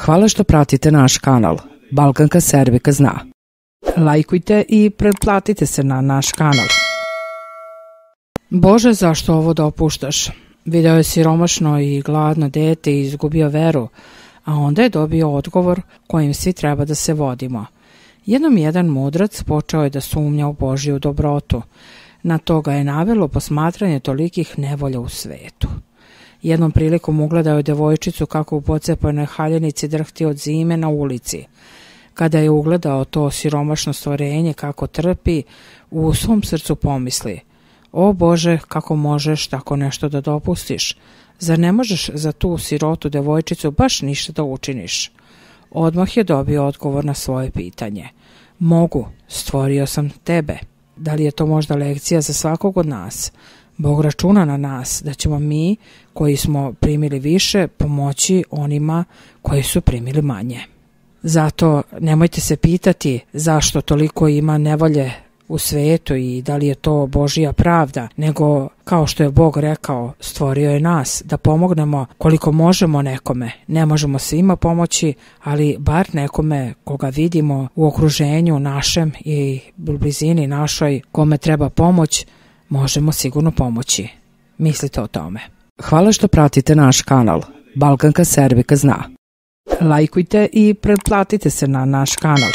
Hvala što pratite naš kanal. Balkanka Serbika zna. Lajkujte i pretplatite se na naš kanal. Bože, zašto ovo dopuštaš? Video je siromašno i gladno dete i izgubio veru, a onda je dobio odgovor kojim svi treba da se vodimo. Jednom jedan mudrac počeo je da sumnja u Božju dobrotu. Na to ga je navelo posmatranje tolikih nevolja u svetu. Jednom prilikom ugledao je devojčicu kako u pocepanoj haljenici drhti od zime na ulici. Kada je ugledao to siromašno stvorenje kako trpi, u svom srcu pomisli: o Bože, kako možeš tako nešto da dopustiš? Zar ne možeš za tu sirotu devojčicu baš ništa da učiniš? Odmah je dobio odgovor na svoje pitanje. Mogu, stvorio sam tebe. Da li je to možda lekcija za svakog od nas? Bog računa na nas da ćemo mi, koji smo primili više, pomoći onima koji su primili manje. Zato nemojte se pitati zašto toliko ima nevolje u svetu i da li je to Božja pravda, nego kao što je Bog rekao, stvorio je nas da pomognemo koliko možemo nekome. Ne možemo svima pomoći, ali bar nekome koga vidimo u okruženju našem i u blizini našoj kome treba pomoć, možemo sigurno pomoći. Mislite o tome. Hvala što pratite naš kanal. Balkanka Serbika zna. Lajkujte i pretplatite se na naš kanal.